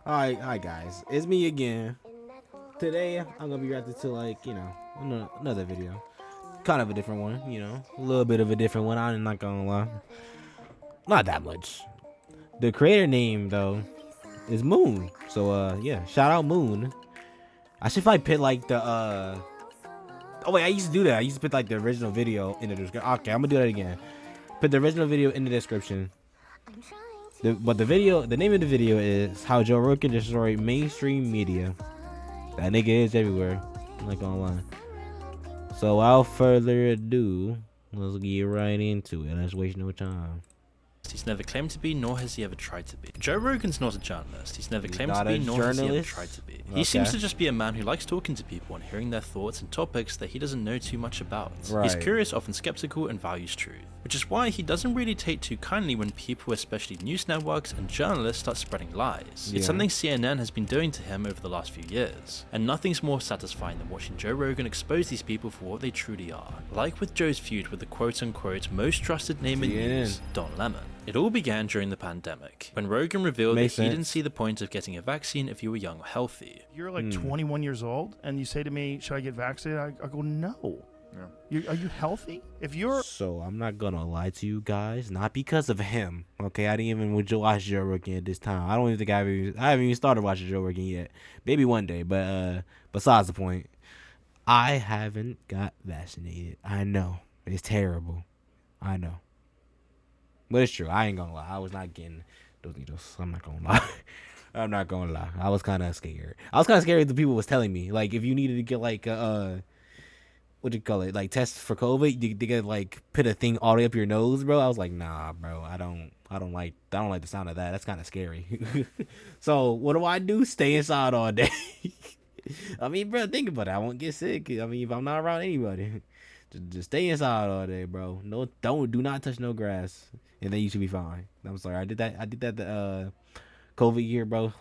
Alright, guys, it's me again. Today, I'm gonna be reacting to another video, kind of a different one, a little bit of a different one. I'm not gonna lie, not that much. The creator name though is Moon, so yeah, shout out Moon. I should probably put like the Oh wait, I used to do that. I used to put like the original video in the description. Okay, I'm gonna do that again. Put the original video in the description. But the name of the video is How Joe Rogan Destroyed Mainstream Media. That nigga is everywhere. I'm not gonna lie. So without further ado, let's get right into it. Let's waste no time. He's never claimed to be, nor has he ever tried to be. Joe Rogan's not a journalist. He's never claimed to be, nor has he ever tried to be. He seems to just be a man who likes talking to people and hearing their thoughts and topics that he doesn't know too much about. Right. He's curious, often skeptical, and values truth. Which is why he doesn't really take too kindly when people, especially news networks and journalists, start spreading lies. Yeah. It's something CNN has been doing to him over the last few years. And nothing's more satisfying than watching Joe Rogan expose these people for what they truly are. Like with Joe's feud with the quote-unquote most trusted name in news, Don Lemon. It all began during the pandemic, when Rogan revealed that he didn't see the point of getting a vaccine if you were young or healthy. You're like 21 years old, and you say to me, should I get vaccinated? I go, no. Yeah. Are you healthy? If you're... So, I'm not gonna lie to you guys, not because of him, okay? I didn't even watch Joe Rogan at this time. I don't even think I haven't even started watching Joe Rogan yet. Maybe one day, but besides the point, I haven't got vaccinated. I know. It's terrible. I know. But it's true. I ain't gonna lie. I was not getting those needles. I'm not gonna lie. I'm not gonna lie. I was kind of scared. I was kind of scared that people was telling me, like, if you needed to get like what you call it, like test for COVID, they could like put a thing all the way up your nose, bro. I was like, nah, bro. I don't like the sound of that. That's kind of scary. So what do? Stay inside all day. I mean, bro, think about it. I won't get sick. I mean, if I'm not around anybody, just stay inside all day, bro. No, do not touch no grass, and then you should be fine. I'm sorry, I did that the COVID year, bro.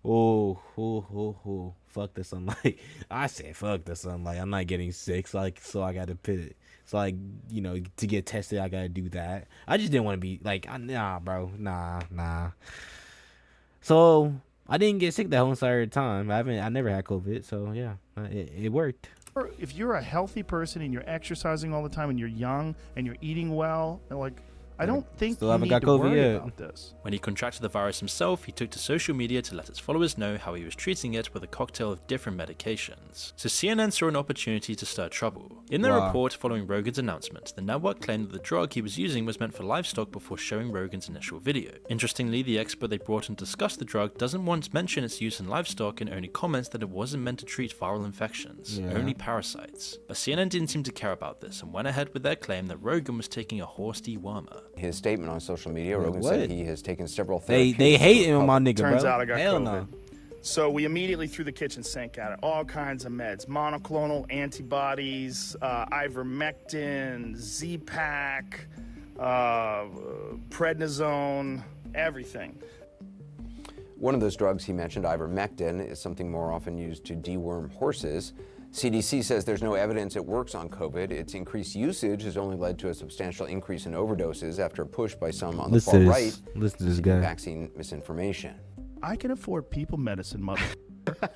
Oh, fuck the sunlight. I said fuck the sunlight. I'm not getting sick, so I gotta put it. So like, to get tested, I gotta do that. I just didn't want to be like, nah, bro, nah. So I didn't get sick that whole entire time. I never had COVID, so yeah, it worked. If you're a healthy person and you're exercising all the time and you're young and you're eating well, and like, I don't think you need to worry about this. When he contracted the virus himself, he took to social media to let his followers know how he was treating it with a cocktail of different medications. So CNN saw an opportunity to stir trouble. In their report following Rogan's announcement, the network claimed that the drug he was using was meant for livestock before showing Rogan's initial video. Interestingly, the expert they brought in to discuss the drug doesn't once mention its use in livestock and only comments that it wasn't meant to treat viral infections, only parasites. But CNN didn't seem to care about this and went ahead with their claim that Rogan was taking a horse dewormer. His statement on social media, Rogan said he has taken several therapies. They hate him, my nigga, Turns bro. out I got Hell COVID. no. So we immediately threw the kitchen sink at it. All kinds of meds, monoclonal antibodies, ivermectin, Z-Pak, prednisone, everything. One of those drugs he mentioned, ivermectin, is something more often used to deworm horses. CDC says there's no evidence it works on COVID. Its increased usage has only led to a substantial increase in overdoses after a push by some on the far right listen to this guy. Vaccine misinformation. I can afford people medicine, mother.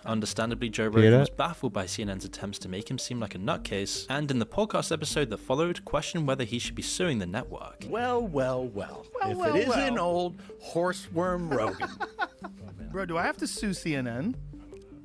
Understandably, Joe Rogan was baffled by CNN's attempts to make him seem like a nutcase, and in the podcast episode that followed, questioned whether he should be suing the network. Well. If it isn't old horseworm Rogan. Bro, do I have to sue CNN?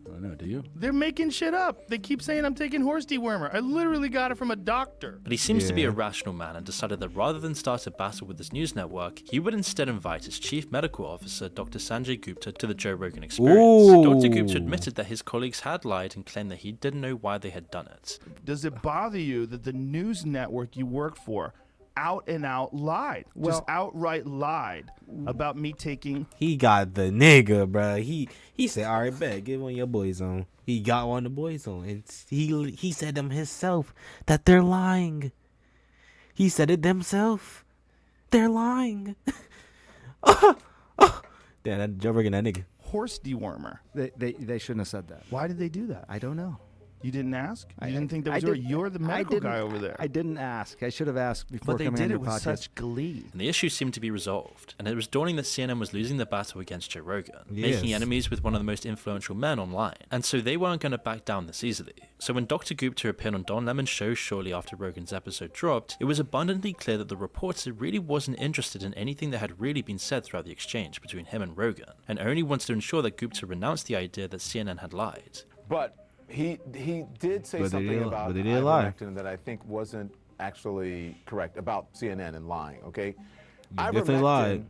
I don't know, do you? They're making shit up. They keep saying I'm taking horse dewormer. I literally got it from a doctor. But he seems to be a rational man and decided that rather than start a battle with his news network, he would instead invite his chief medical officer, Dr. Sanjay Gupta, to the Joe Rogan Experience. Dr. Gupta admitted that his colleagues had lied and claimed that he didn't know why they had done it. Does it bother you that the news network you work for out and out lied, just outright lied about me taking? He got the nigga, bro. He said, all right, bet, get one of your boys on. He got one of the boys on, and he said them himself that they're lying. He said it themselves. They're lying. Damn, that Joe Rogan, that nigga. Horse dewormer. They shouldn't have said that. Why did they do that? I don't know. You didn't ask? You didn't think that was yours? You're the medical guy over there. I didn't ask. I should have asked before coming on your podcast. But they did it with such glee. And the issue seemed to be resolved, and it was dawning that CNN was losing the battle against Joe Rogan, making enemies with one of the most influential men online, and so they weren't going to back down this easily. So when Dr. Gupta appeared on Don Lemon's show shortly after Rogan's episode dropped, it was abundantly clear that the reporter really wasn't interested in anything that had really been said throughout the exchange between him and Rogan, and only wanted to ensure that Gupta renounced the idea that CNN had lied. But he did say something about ivermectin that I think wasn't actually correct about CNN and lying, okay? Ivermectin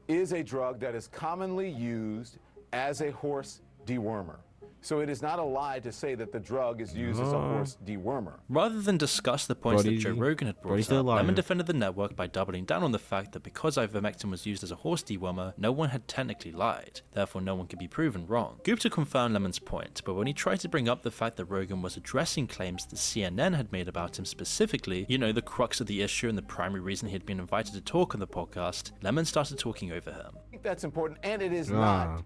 is a drug that is commonly used as a horse dewormer. So it is not a lie to say that the drug is used as a horse dewormer. Rather than discuss the points that Joe Rogan had brought up, Lemon defended the network by doubling down on the fact that because ivermectin was used as a horse dewormer, no one had technically lied, therefore no one could be proven wrong. Gupta confirmed Lemon's point, but when he tried to bring up the fact that Rogan was addressing claims that CNN had made about him specifically, you know, the crux of the issue and the primary reason he had been invited to talk on the podcast, Lemon started talking over him. I think that's important, and it is not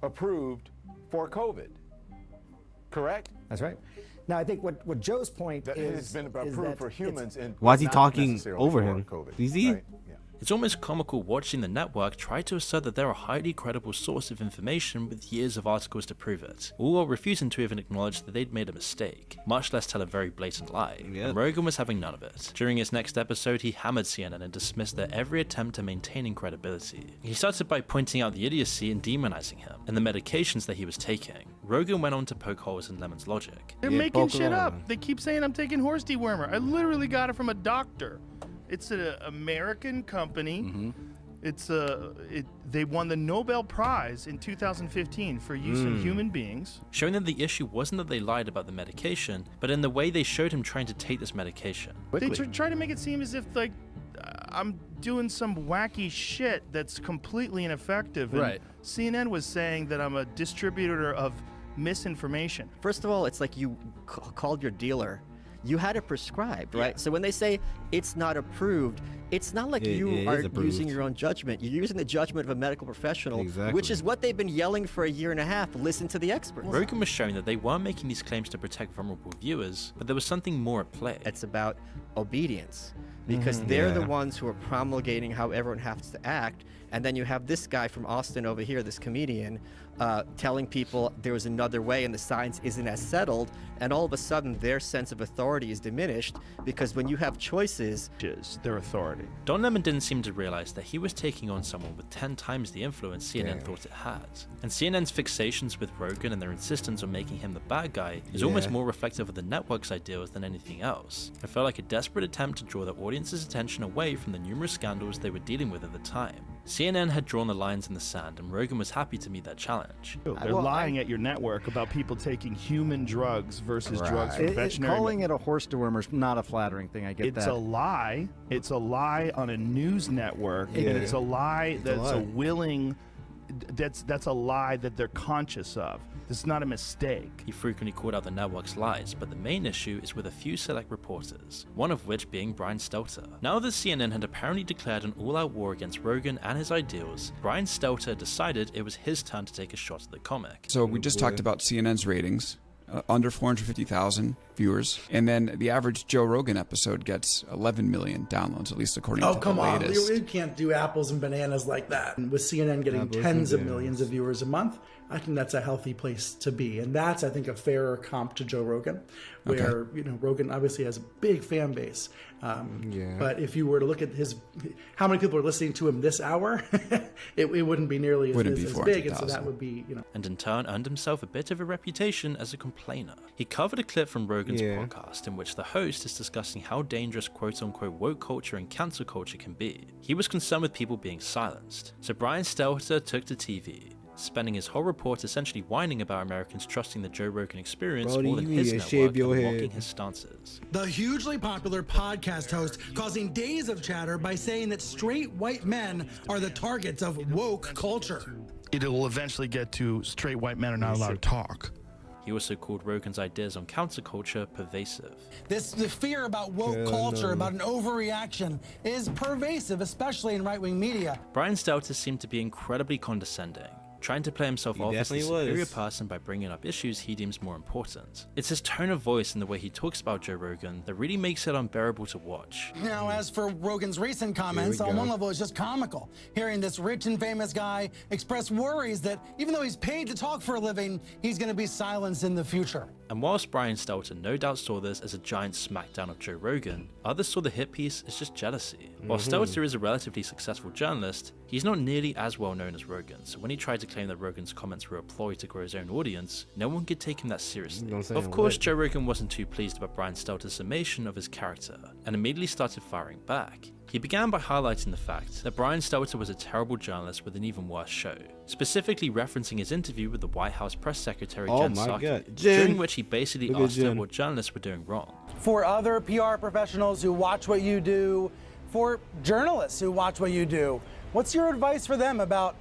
approved for COVID. Correct? That's right. Now, I think what Joe's point that is... It has been approved for humans. And why is he talking over him? COVID, Is he? right? Yeah. It's almost comical watching the network try to assert that they're a highly credible source of information with years of articles to prove it, all while refusing to even acknowledge that they'd made a mistake, much less tell a very blatant lie. And Rogan was having none of it. During his next episode, he hammered CNN and dismissed their every attempt to maintaining credibility. He started by pointing out the idiocy and demonizing him, and the medications that he was taking. Rogan went on to poke holes in Lemon's logic. They're making shit up. They keep saying I'm taking horse dewormer. I literally got it from a doctor. It's an American company. They won the Nobel Prize in 2015 for use in human beings. Showing that the issue wasn't that they lied about the medication, but in the way they showed him trying to take this medication. They try to make it seem as if like I'm doing some wacky shit that's completely ineffective. And CNN was saying that I'm a distributor of misinformation. First of all, it's like you called your dealer. You had it prescribed, right? So when they say it's not approved, it's not like you are using your own judgment. You're using the judgment of a medical professional, which is what they've been yelling for a year and a half. Listen to the experts. Rogan was showing that they weren't making these claims to protect vulnerable viewers, but there was something more at play. It's about obedience, because they're the ones who are promulgating how everyone has to act. And then you have this guy from Austin over here, this comedian, telling people there was another way and the science isn't as settled, and all of a sudden their sense of authority is diminished, because when you have choices, their authority. Don Lemon didn't seem to realize that he was taking on someone with 10 times the influence CNN thought it had. And CNN's fixations with Rogan and their insistence on making him the bad guy is almost more reflective of the network's ideals than anything else. It felt like a desperate attempt to draw the audience's attention away from the numerous scandals they were dealing with at the time. CNN had drawn the lines in the sand, and Rogan was happy to meet that challenge. They're lying at your network about people taking human drugs versus drugs from veterinary. Calling it a horse dewormer is not a flattering thing. I get that. It's a lie. It's a lie on a news network, and it's a lie that's a willing. That's a lie that they're conscious of. This is not a mistake. He frequently called out the network's lies, but the main issue is with a few select reporters, one of which being Brian Stelter. Now that CNN had apparently declared an all-out war against Rogan and his ideals, Brian Stelter decided it was his turn to take a shot at the comic. So we just talked about CNN's ratings. Under 450,000 viewers, and then the average Joe Rogan episode gets 11 million downloads, at least according to the latest. Oh, come on. You can't do apples and bananas like that. And with CNN getting tens of millions of viewers a month, I think that's a healthy place to be. And that's, I think, a fairer comp to Joe Rogan, where, you know, Rogan obviously has a big fan base. But if you were to look at how many people are listening to him this hour, it wouldn't be nearly as big. And so that would be, you know. And in turn earned himself a bit of a reputation as a complainer. He covered a clip from Rogan's podcast in which the host is discussing how dangerous quote-unquote woke culture and cancel culture can be. He was concerned with people being silenced. So Brian Stelter took to TV, spending his whole report essentially whining about Americans trusting the Joe Rogan experience more than his network and mocking his stances. The hugely popular podcast host causing days of chatter by saying that straight white men are the targets of woke culture. It will eventually get to straight white men are not allowed to talk. He also called Rogan's ideas on counterculture pervasive. The fear about woke culture, about an overreaction, is pervasive, especially in right-wing media. Brian Stelter seemed to be incredibly condescending, trying to play himself off as the superior person by bringing up issues he deems more important. It's his tone of voice and the way he talks about Joe Rogan that really makes it unbearable to watch. Now, as for Rogan's recent comments, on one level it's just comical. Hearing this rich and famous guy express worries that even though he's paid to talk for a living, he's going to be silenced in the future. And whilst Brian Stelter no doubt saw this as a giant smackdown of Joe Rogan, others saw the hit piece as just jealousy. While Stelter is a relatively successful journalist, he's not nearly as well known as Rogan, so when he tried to claim that Rogan's comments were a ploy to grow his own audience, no one could take him that seriously. Of course, Joe Rogan wasn't too pleased about Brian Stelter's summation of his character, and immediately started firing back. He began by highlighting the fact that Brian Stelter was a terrible journalist with an even worse show, specifically referencing his interview with the White House press secretary Jen Psaki, during which he basically asked her what journalists were doing wrong. For other PR professionals who watch what you do, for journalists who watch what you do, what's your advice for them about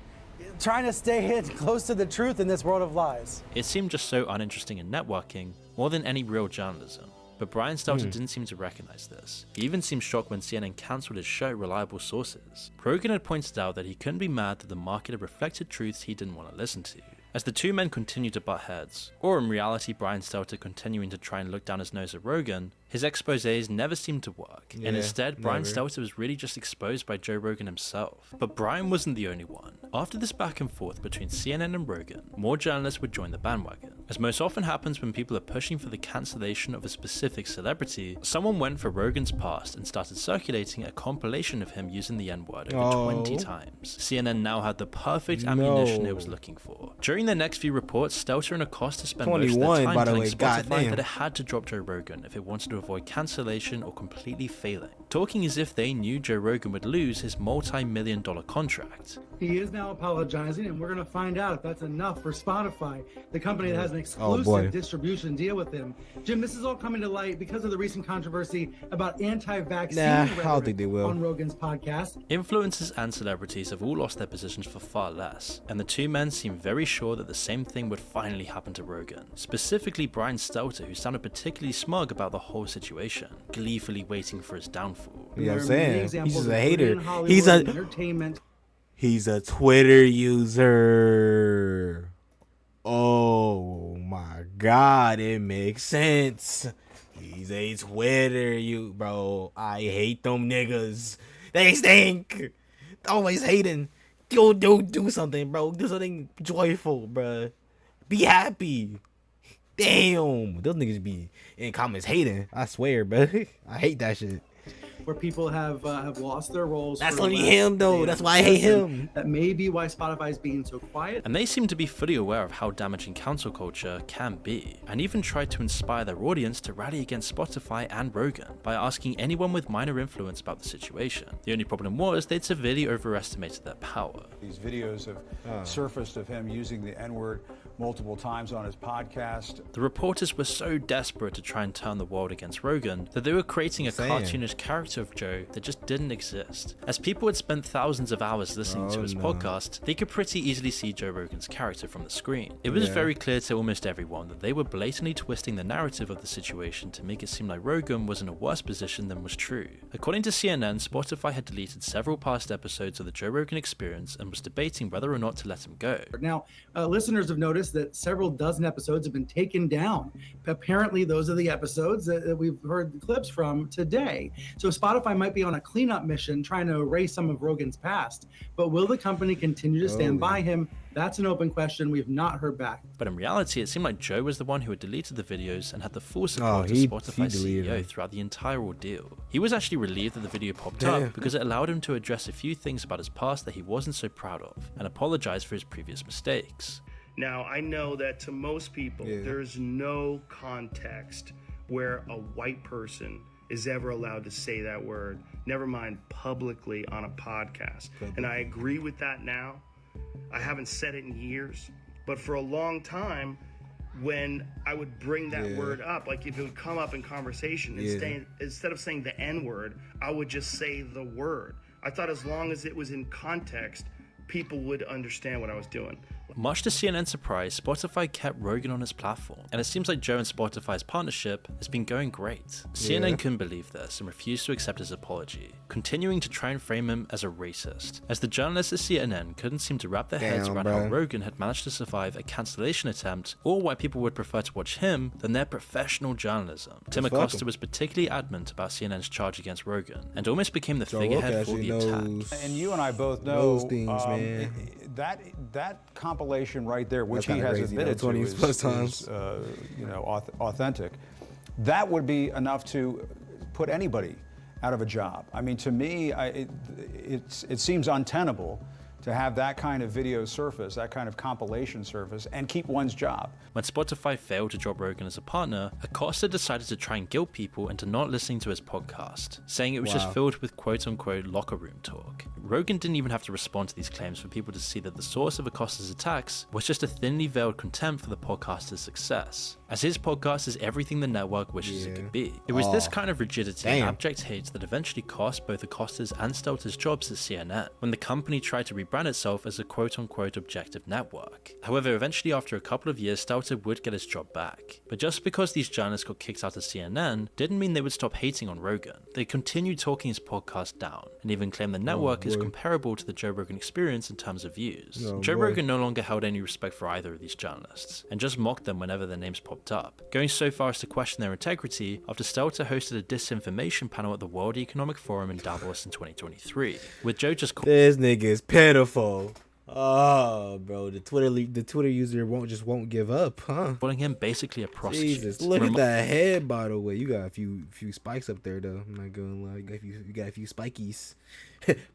trying to stay close to the truth in this world of lies? It seemed just so uninteresting in networking, more than any real journalism. But Brian Stelter didn't seem to recognize this. He even seemed shocked when CNN cancelled his show Reliable Sources. Rogan had pointed out that he couldn't be mad that the market had reflected truths he didn't want to listen to. As the two men continued to butt heads, or in reality Brian Stelter continuing to try and look down his nose at Rogan, his exposés never seemed to work, and instead Brian Stelter was really just exposed by Joe Rogan himself. But Brian wasn't the only one. After this back and forth between CNN and Rogan, more journalists would join the bandwagon. As most often happens when people are pushing for the cancellation of a specific celebrity, someone went for Rogan's past and started circulating a compilation of him using the N-word over 20 times. CNN now had the perfect ammunition it was looking for. During their next few reports, Stelter and Acosta spent most of their time telling Spotify that it had to drop Joe Rogan if it wanted to avoid cancellation or completely failing, talking as if they knew Joe Rogan would lose his multi-million-dollar contract. He is now apologizing, and we're going to find out if that's enough for Spotify, the company that has an exclusive distribution deal with him. Jim, this is all coming to light because of the recent controversy about anti-vaccine rhetoric on Rogan's podcast. Influencers and celebrities have all lost their positions for far less, and the two men seem very sure that the same thing would finally happen to Rogan. Specifically Brian Stelter, who sounded particularly smug about the whole situation, gleefully waiting for his downfall. You know what I'm saying? He's just a hater. He's a Twitter user. Oh my God, it makes sense. He's a Twitter bro. I hate them niggas. They stink. Always hating. Yo, do something, bro. Do something joyful, bro. Be happy. Damn, those niggas be in comments hating. I swear, bro. I hate that shit. Where people have lost their roles. That's only him, though. That's why I hate him. That may be why Spotify is being so quiet. And they seem to be fully aware of how damaging cancel culture can be, and even tried to inspire their audience to rally against Spotify and Rogan by asking anyone with minor influence about the situation. The only problem was they'd severely overestimated their power. These videos have surfaced of him using the N-word multiple times on his podcast. The reporters were so desperate to try and turn the world against Rogan that they were creating a cartoonish character of Joe that just didn't exist. As people had spent thousands of hours listening to his podcast, they could pretty easily see Joe Rogan's character from the screen. It was very clear to almost everyone that they were blatantly twisting the narrative of the situation to make it seem like Rogan was in a worse position than was true. According to CNN, Spotify had deleted several past episodes of the Joe Rogan Experience and was debating whether or not to let him go. Now, listeners have noticed that several dozen episodes have been taken down. Apparently, those are the episodes that we've heard the clips from today. So Spotify might be on a cleanup mission trying to erase some of Rogan's past, but will the company continue to stand by him? That's an open question we've not heard back. But in reality, it seemed like Joe was the one who had deleted the videos and had the full support of Spotify's CEO throughout the entire ordeal. He was actually relieved that the video popped up because it allowed him to address a few things about his past that he wasn't so proud of and apologize for his previous mistakes. Now, I know that to most people, there's no context where a white person is ever allowed to say that word, never mind publicly on a podcast. And I agree with that now. I haven't said it in years, but for a long time, when I would bring that word up, like if it would come up in conversation, instead of saying the N-word, I would just say the word. I thought as long as it was in context, people would understand what I was doing. Much to CNN's surprise, Spotify kept Rogan on its platform, and it seems like Joe and Spotify's partnership has been going great. CNN couldn't believe this and refused to accept his apology, continuing to try and frame him as a racist, as the journalists at CNN couldn't seem to wrap their heads around how Rogan had managed to survive a cancellation attempt, or why people would prefer to watch him than their professional journalism. Tim Acosta was particularly adamant about CNN's charge against Rogan, and almost became the figurehead for the attack. And you and I both know things, man. That compilation right there, which he has admitted to, is authentic. That would be enough to put anybody out of a job. I mean, to me, it seems untenable to have that kind of video surface, that kind of compilation surface, and keep one's job. When Spotify failed to drop Rogan as a partner, Acosta decided to try and guilt people into not listening to his podcast, saying it was just filled with quote-unquote locker room talk. Rogan didn't even have to respond to these claims for people to see that the source of Acosta's attacks was just a thinly veiled contempt for the podcaster's success, as his podcast is everything the network wishes it could be. It was this kind of rigidity and abject hate that eventually cost both Acosta's and Stelter's jobs at CNN, when the company tried to rebrand itself as a quote-unquote objective network. However, eventually after a couple of years, Stelter would get his job back. But just because these journalists got kicked out of CNN didn't mean they would stop hating on Rogan. They continued talking his podcast down, and even claimed the network is comparable to the Joe Rogan experience in terms of views. Joe Rogan no longer held any respect for either of these journalists, and just mocked them whenever their names popped up, going so far as to question their integrity after Stelter hosted a disinformation panel at the World Economic Forum in Davos in 2023, with Joe just this nigga is pitiful. Oh, bro, the Twitter user won't give up, huh? Calling him basically a prostitute. Jesus, look at that head, by the way. You got a few spikes up there, though. I'm not gonna lie. You got a few spikies.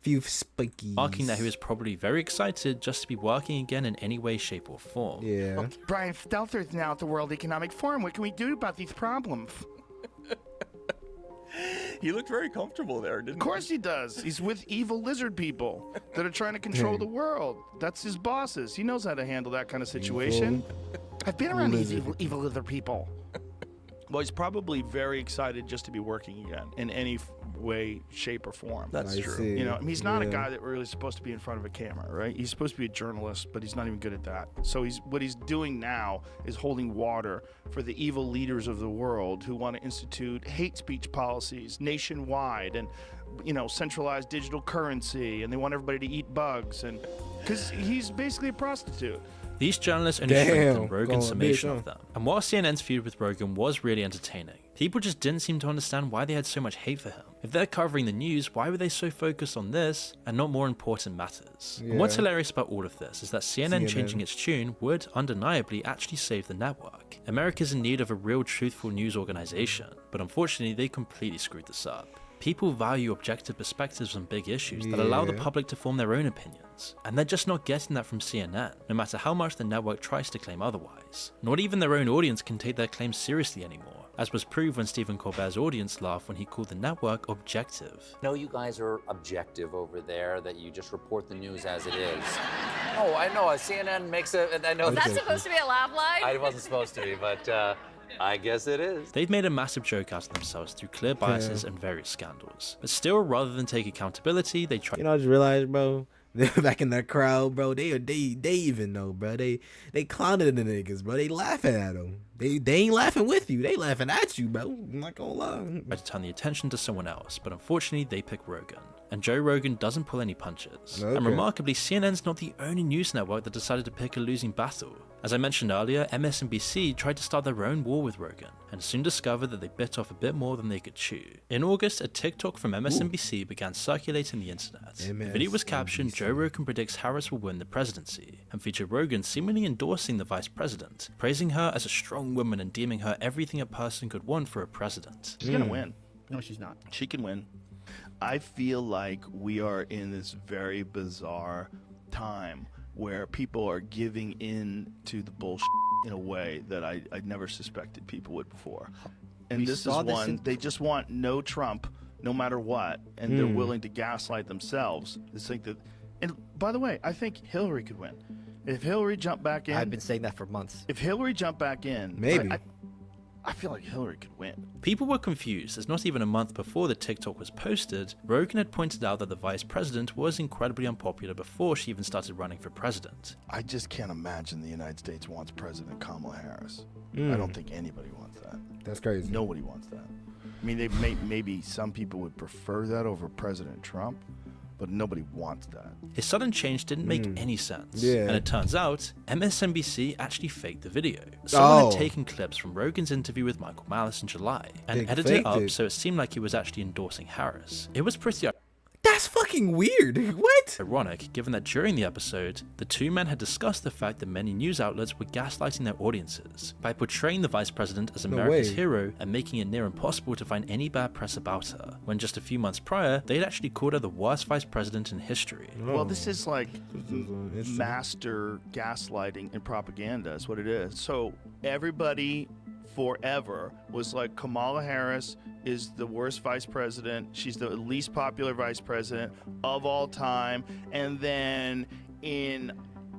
Few spikies. Marking that he was probably very excited just to be working again in any way, shape, or form. Yeah. Well, Brian Stelter's now at the World Economic Forum. What can we do about these problems? He looked very comfortable there, didn't he? Of course he does. He's with evil lizard people that are trying to control the world. That's his bosses. He knows how to handle that kind of situation. I've been around these evil lizard people. Well, he's probably very excited just to be working again in any way, shape, or form. That's true. See. You know, I mean, he's not a guy that really is supposed to be in front of a camera, right? He's supposed to be a journalist, but he's not even good at that. So what he's doing now is holding water for the evil leaders of the world who want to institute hate speech policies nationwide and, you know, centralized digital currency, and they want everybody to eat bugs, and because he's basically a prostitute. These journalists only strengthened Rogan's summation of them. And while CNN's feud with Rogan was really entertaining, people just didn't seem to understand why they had so much hate for him. If they're covering the news, why were they so focused on this and not more important matters? And what's hilarious about all of this is that CNN changing its tune would undeniably actually save the network. America's in need of a real truthful news organization, but unfortunately they completely screwed this up. People value objective perspectives on big issues that allow the public to form their own opinions, and they're just not getting that from CNN, no matter how much the network tries to claim otherwise. Not even their own audience can take their claims seriously anymore, as was proved when Stephen Colbert's audience laughed when he called the network objective. No, you guys are objective over there, that you just report the news as it is. Oh, I know, CNN makes a... I know is that supposed to be a laugh line? I wasn't supposed to be, but... I guess it is. They've made a massive joke out of themselves through clear biases and various scandals. But still, rather than take accountability, they try. You know, I just realized, bro, they're back in that crowd, bro. They even know, bro. They clowning the niggas, bro. They laughing at them. They ain't laughing with you. They laughing at you, bro. I'm not gonna lie. Try to turn the attention to someone else, but unfortunately, they pick Rogan. And Joe Rogan doesn't pull any punches. And remarkably, CNN's not the only news network that decided to pick a losing battle. As I mentioned earlier, MSNBC tried to start their own war with Rogan, and soon discovered that they bit off a bit more than they could chew. In August, a TikTok from MSNBC began circulating the internet. The video was captioned, "Joe Rogan predicts Harris will win the presidency," and featured Rogan seemingly endorsing the vice president, praising her as a strong woman and deeming her everything a person could want for a president. She's gonna win. No, she's not. She can win. I feel like we are in this very bizarre time where people are giving in to the bullshit in a way that I never suspected people would before. And this is one, they just want no Trump, no matter what, and they're willing to gaslight themselves. It's like that. And by the way, I think Hillary could win. If Hillary jumped back in... I've been saying that for months. If Hillary jumped back in... Maybe. I feel like Hillary could win. People were confused, as not even a month before the TikTok was posted, Rogan had pointed out that the vice president was incredibly unpopular before she even started running for president. I just can't imagine the United States wants President Kamala Harris. I don't think anybody wants that. That's crazy. Nobody wants that. I mean, maybe some people would prefer that over President Trump, but nobody wants that. His sudden change didn't make any sense. And it turns out, MSNBC actually faked the video. Someone had taken clips from Rogan's interview with Michael Malice in July and edited it up so it seemed like he was actually endorsing Harris. It was pretty... That's fucking weird. What? Ironic, given that during the episode, the two men had discussed the fact that many news outlets were gaslighting their audiences by portraying the vice president as America's hero and making it near impossible to find any bad press about her, when just a few months prior, they had actually called her the worst vice president in history. Well, this is like master gaslighting and propaganda is what it is. So everybody forever was like, Kamala Harris is the worst vice president. She's the least popular vice president of all time. And then in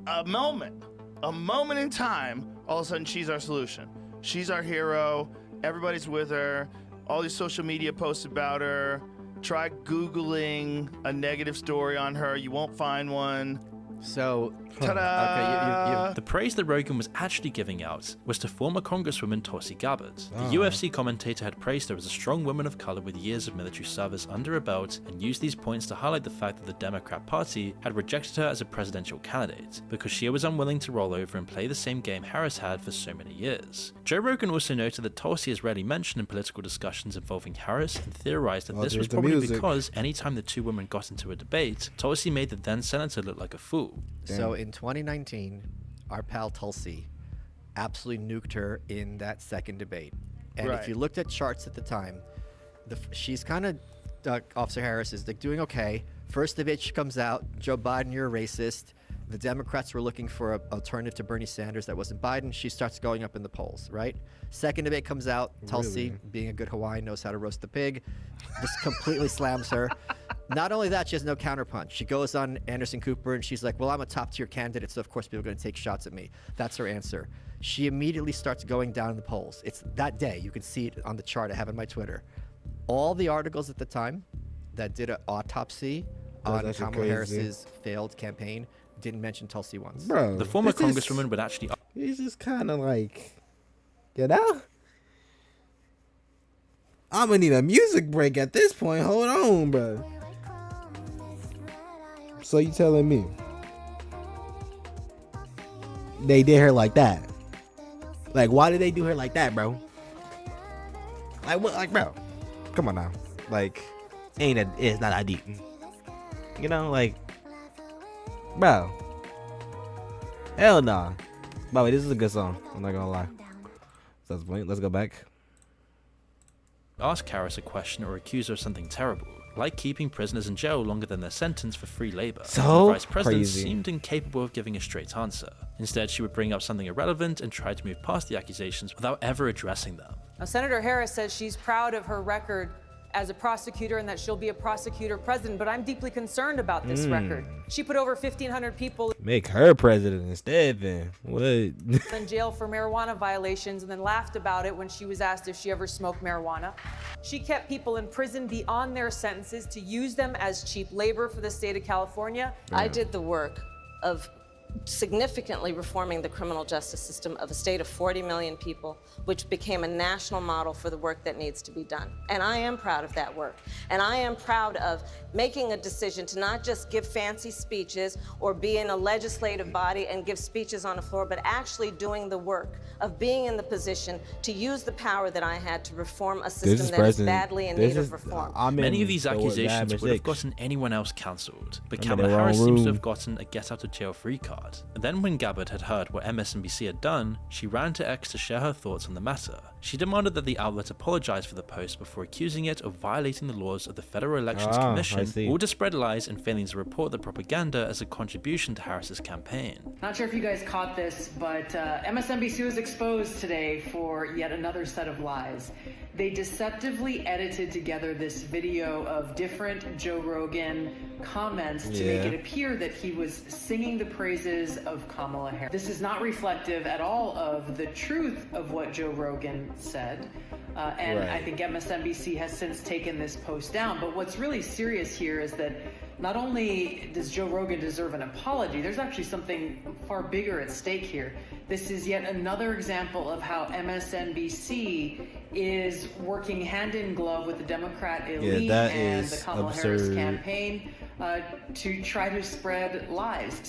a moment in time, all of a sudden she's our solution. She's our hero. Everybody's with her. All these social media posts about her. Try Googling a negative story on her. You won't find one. So, ta-da! Okay, the praise that Rogan was actually giving out was to former Congresswoman Tulsi Gabbard. The UFC commentator had praised her as a strong woman of color with years of military service under her belt and used these points to highlight the fact that the Democrat Party had rejected her as a presidential candidate because she was unwilling to roll over and play the same game Harris had for so many years. Joe Rogan also noted that Tulsi is rarely mentioned in political discussions involving Harris and theorized that this was probably because anytime the two women got into a debate, Tulsi made the then senator look like a fool. So in 2019, our pal Tulsi absolutely nuked her in that second debate. And if you looked at charts at the time, she's kind of, Officer Harris is like doing okay. First debate she comes out, Joe Biden, you're a racist. The Democrats were looking for an alternative to Bernie Sanders that wasn't Biden. She starts going up in the polls, right? Second debate comes out, Tulsi, being a good Hawaiian, knows how to roast the pig, just completely slams her. Not only that, she has no counterpunch. She goes on Anderson Cooper and she's like, well, I'm a top tier candidate, so of course people are going to take shots at me. That's her answer. She immediately starts going down in the polls. It's that day. You can see it on the chart I have on my Twitter. All the articles at the time that did an autopsy on Kamala Harris's failed campaign didn't mention Tulsi once. Bro, the former congresswoman would actually... He's just kind of like, you know? I'm going to need a music break at this point. Hold on, bro. So you telling me they did her like that? Like, why did they do her like that, bro? Like, what? Like, bro, come on now. Like, it's not that deep. You know, like, bro. Hell nah. By the way, this is a good song. I'm not gonna lie. So let's go back. Ask Harris a question or accuse her of something terrible, like keeping prisoners in jail longer than their sentence for free labor. So the vice president crazy. seemed incapable of giving a straight answer. Instead, she would bring up something irrelevant and try to move past the accusations without ever addressing them. Now, Senator Harris says she's proud of her record as a prosecutor and that she'll be a prosecutor president, but I'm deeply concerned about this record. She put over 1,500 people Make her president instead then. What? in jail for marijuana violations and then laughed about it when she was asked if she ever smoked marijuana. She kept people in prison beyond their sentences to use them as cheap labor for the state of California. I did the work of significantly reforming the criminal justice system of a state of 40 million people, which became a national model for the work that needs to be done. And I am proud of that work. And I am proud of making a decision to not just give fancy speeches or be in a legislative body and give speeches on the floor, but actually doing the work of being in the position to use the power that I had to reform a system that is badly in need of reform. Many of these accusations would have gotten anyone else cancelled, but Kamala Harris seems to have gotten a get-out-of-jail-free card. And then when Gabbard had heard what MSNBC had done, she ran to X to share her thoughts on the matter. She demanded that the outlet apologize for the post before accusing it of violating the laws of the Federal Elections Commission, or to spread lies and failing to report the propaganda as a contribution to Harris's campaign. Not sure if you guys caught this, but MSNBC was exposed today for yet another set of lies. They deceptively edited together this video of different Joe Rogan comments to make it appear that he was singing the praises of Kamala Harris. This is not reflective at all of the truth of what Joe Rogan said. I think MSNBC has since taken this post down. But what's really serious here is that not only does Joe Rogan deserve an apology, there's actually something far bigger at stake here. This is yet another example of how MSNBC is working hand in glove with the Democrat elite and the Kamala Harris campaign to try to spread lies,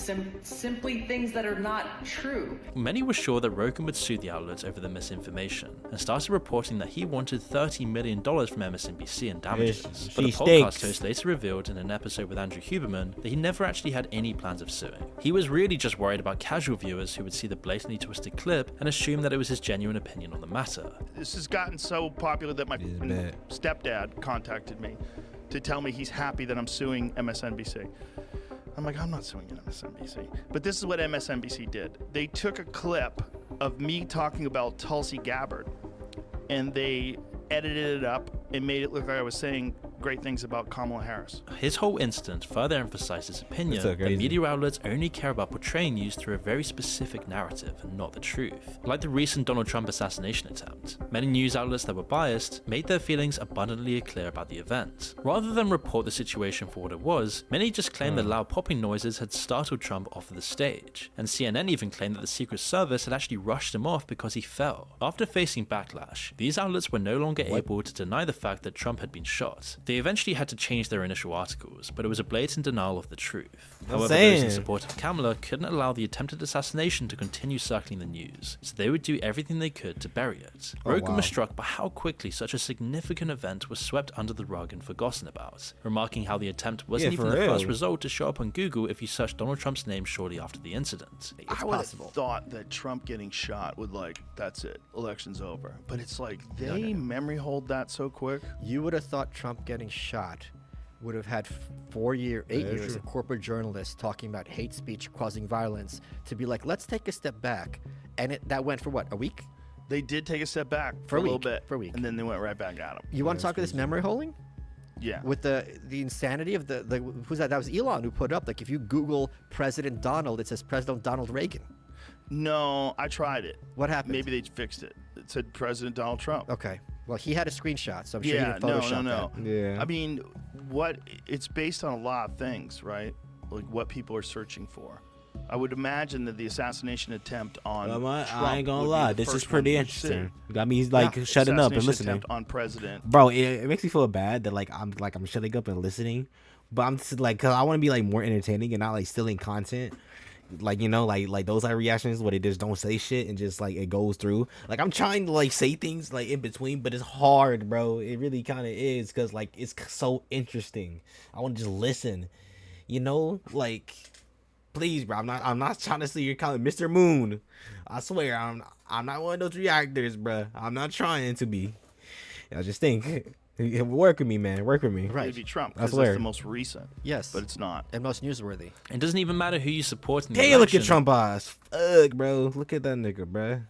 simply things that are not true. Many were sure that Rogan would sue the outlets over the misinformation and started reporting that he wanted $30 million from MSNBC in damages. But the podcast host later revealed in an episode with Andrew Huberman that he never actually had any plans of suing. He was really just worried about casual viewers who would see the blatantly twisted clip and assume that it was his genuine opinion on the matter. This has gotten so popular that my stepdad contacted me to tell me he's happy that I'm suing MSNBC. I'm like, I'm not suing MSNBC. But this is what MSNBC did. They took a clip of me talking about Tulsi Gabbard, and they edited it up and made it look like I was saying great things about Kamala Harris. His whole incident further emphasized his opinion that media outlets only care about portraying news through a very specific narrative and not the truth. Like the recent Donald Trump assassination attempt, many news outlets that were biased made their feelings abundantly clear about the event. Rather than report the situation for what it was, many just claimed that loud popping noises had startled Trump off of the stage, and CNN even claimed that the Secret Service had actually rushed him off because he fell. After facing backlash, these outlets were no longer able to deny the fact that Trump had been shot. They eventually had to change their initial articles, but it was a blatant denial of the truth. However, those in support of Kamala couldn't allow the attempted assassination to continue circling the news, so they would do everything they could to bury it. Rogan was struck by how quickly such a significant event was swept under the rug and forgotten about, remarking how the attempt wasn't even the first result to show up on Google if you searched Donald Trump's name shortly after the incident. I would have thought that Trump getting shot would that's it, election's over. But it's like they memory hold that so quick. You would have thought Trump getting shot would have had 8 years of corporate journalists talking about hate speech causing violence to be like, let's take a step back. And that went for what, a week? They did take a step back for a little bit. For a week. And then they went right back at him. You want to talk about this memory holding? Yeah. With the insanity of the who's that? That was Elon who put up, like, if you Google President Donald, it says President Donald Reagan. No, I tried it. What happened? Maybe they fixed it. It said President Donald Trump. Okay. Well, he had a screenshot, so I'm sure he didn't Photoshop that. Yeah. I mean, it's based on a lot of things, right? Like what people are searching for. I would imagine that the assassination attempt on Trump I ain't gonna lie, this is pretty interesting. Got me shutting up and listening. Attempt on president. Bro, it makes me feel bad that I'm shutting up and listening, but I'm just cause I want to be more entertaining and not stealing content. Like those reactions where they just don't say shit and just it goes through. I'm trying to say things in between, but it's hard, bro. It really kind of is because it's so interesting. I want to just listen, please, bro. I'm not trying to see your comment, Mr. Moon. I swear, I'm not one of those reactors, bro. I'm not trying to be. I just think. Work with me, man. Work with me. Right. It'd be Trump because that's the most recent. Yes. But it's not. And most newsworthy. It doesn't even matter who you support in the election. election. Look at Trump eyes. Fuck, bro. Look at that nigga, bro.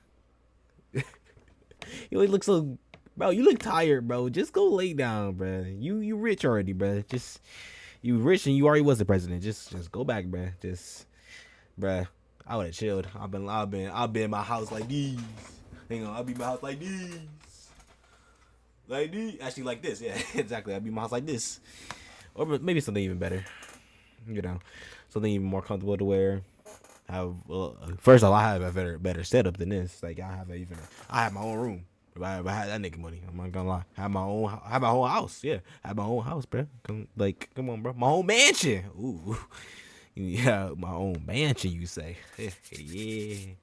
You look so... Bro, you look tired, bro. Just go lay down, bro. You rich already, bro. You rich and you already was the president. Just go back, bro. Bro, I would have chilled. I've been in my house like these. Hang on, I'll be in my house like these. Actually, like this, yeah, exactly. I'd be in my house like this, or maybe something even better, something even more comfortable to wear. First of all, I have a better setup than this. I have my own room. If I had that nigga money, I'm not gonna lie. I have my own house. Yeah, I have my own house, bro. Come on, bro. My own mansion. Ooh, yeah, my own mansion. You say, yeah.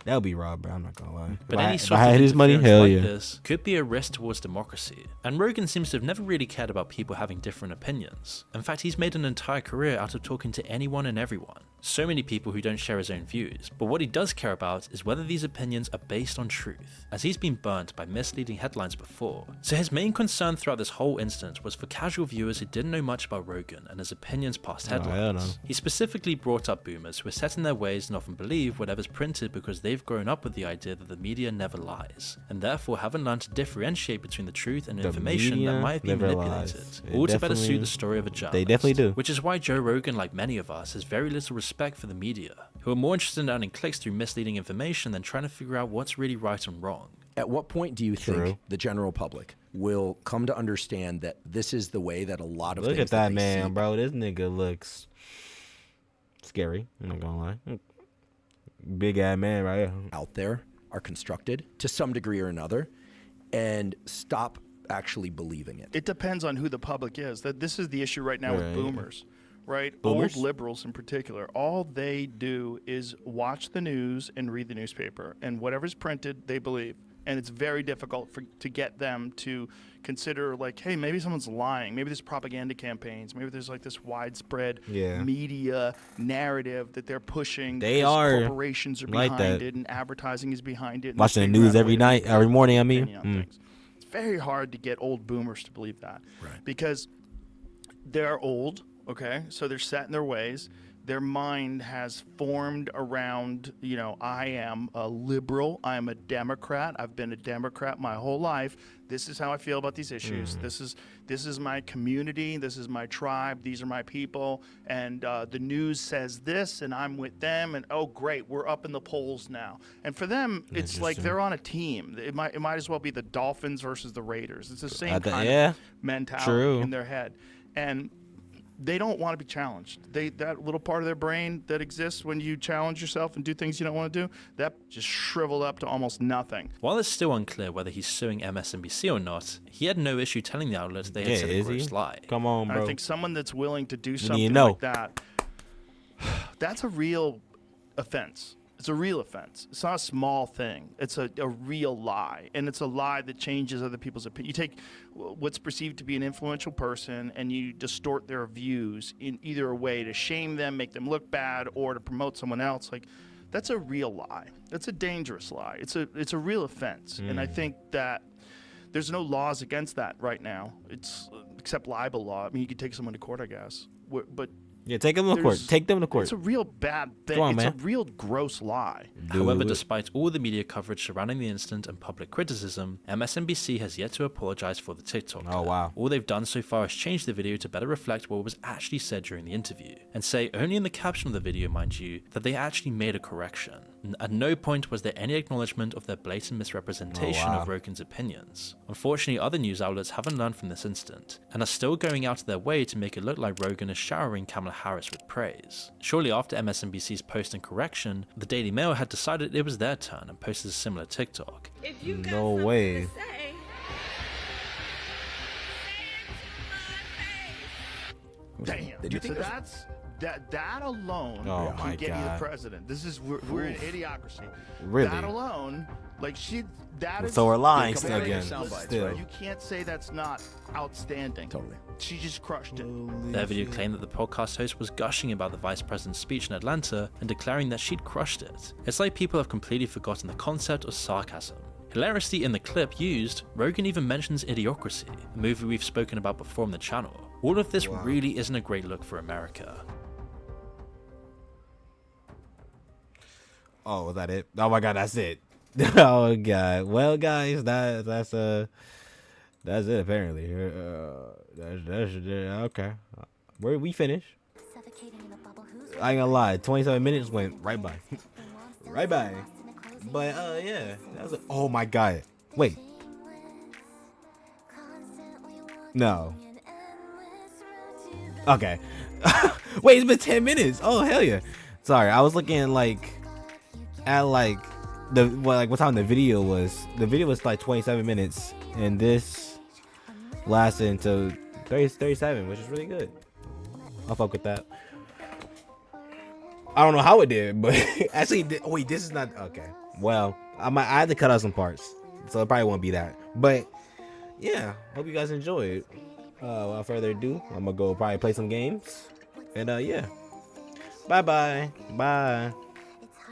That would be raw, bro. I'm not gonna lie. But any sort of his money, hell yeah, this could be a risk towards democracy. And Rogan seems to have never really cared about people having different opinions. In fact, he's made an entire career out of talking to anyone and everyone. So many people who don't share his own views. But what he does care about is whether these opinions are based on truth, as he's been burnt by misleading headlines before. So his main concern throughout this whole incident was for casual viewers who didn't know much about Rogan and his opinions past headlines. He specifically specifically brought up boomers who are set in their ways and often believe whatever's printed because they've grown up with the idea that the media never lies, and therefore haven't learned to differentiate between the truth and information that might have been manipulated, all to better suit the story of a journalist. They definitely do. Which is why Joe Rogan, like many of us, has very little respect for the media, who are more interested in earning clicks through misleading information than trying to figure out what's really right and wrong. At what point do you think the general public will come to understand that this is the way that a lot of Look things at that they man, see? bro. This nigga looks scary. I'm not gonna lie. Big ass man right here. Out there are constructed to some degree or another, and stop actually believing it. It depends on who the public is. That this is the issue right now with boomers, right? Boomers? Old liberals in particular. All they do is watch the news and read the newspaper, and whatever's printed, they believe. And it's very difficult to get them to consider, like, hey, maybe someone's lying. Maybe there's propaganda campaigns. Maybe there's like this widespread media narrative that they're pushing. They are. Corporations are like behind that. it, and advertising is behind it. Watching the news every night, every morning. I mean, it's very hard to get old boomers to believe that, because they're old. Okay, so they're set in their ways. Their mind has formed around, you know, I am a liberal. I am a Democrat. I've been a Democrat my whole life. This is how I feel about these issues. This is my community. This is my tribe. These are my people. And the news says this, and I'm with them. And oh, great, we're up in the polls now. And for them, it's like they're on a team. It might as well be the Dolphins versus the Raiders. It's the same kind of mentality in their head. And they don't want to be challenged. That little part of their brain that exists when you challenge yourself and do things you don't want to do, that just shriveled up to almost nothing. While it's still unclear whether he's suing MSNBC or not, he had no issue telling the outlets they had said a gross lie. Come on, bro. And I think someone that's willing to do something like that, that's a real offense. It's a real offense. It's not a small thing. It's a real lie. And it's a lie that changes other people's opinion. You take what's perceived to be an influential person and you distort their views in either a way to shame them, make them look bad, or to promote someone else. Like, that's a real lie. That's a dangerous lie. It's a real offense. And I think that there's no laws against that right now. It's except libel law. I mean, you could take someone to court, I guess. But yeah, take them to court. Take them to court. It's a real bad thing. Come on, it's man. a real gross lie. However, despite all the media coverage surrounding the incident and public criticism, MSNBC has yet to apologize for the TikTok. Oh, wow. All they've done so far is change the video to better reflect what was actually said during the interview, and say only in the caption of the video, mind you, that they actually made a correction. At no point was there any acknowledgement of their blatant misrepresentation of Rogan's opinions. Unfortunately, other news outlets haven't learned from this incident, and are still going out of their way to make it look like Rogan is showering Kamala Harris with praise. Shortly after MSNBC's post and correction, the Daily Mail had decided it was their turn and posted a similar TikTok. No way. Damn. Did you think that alone Oh my can get you the God. president. This is we're in idiocracy. Really? That alone, like that is. So we're lying compared to again, soundbites, still. right? You can't say that's not outstanding. Totally. She just crushed it. Their video claimed that the podcast host was gushing about the vice president's speech in Atlanta and declaring that she'd crushed it. It's like people have completely forgotten the concept of sarcasm. Hilariously, in the clip used, Rogan even mentions Idiocracy, a movie we've spoken about before on the channel. All of this really isn't a great look for America. Oh, was that it? Oh my God, that's it. Oh God. Well, guys, that's it apparently. That's okay. Where we finish? I ain't gonna lie, 27 minutes went right by. Right by. But yeah, that was oh my God. Wait. No. Okay. Wait, it's been 10 minutes. Oh hell yeah. Sorry, I was looking at what time the video was. The video was like 27 minutes, and this lasted until 37, which is really good. I'll fuck with that. I don't know how it did, but actually, wait, this is not okay. Well, I had to cut out some parts, so it probably won't be that. But yeah, hope you guys enjoyed. Without further ado, I'm gonna go probably play some games, and yeah, bye.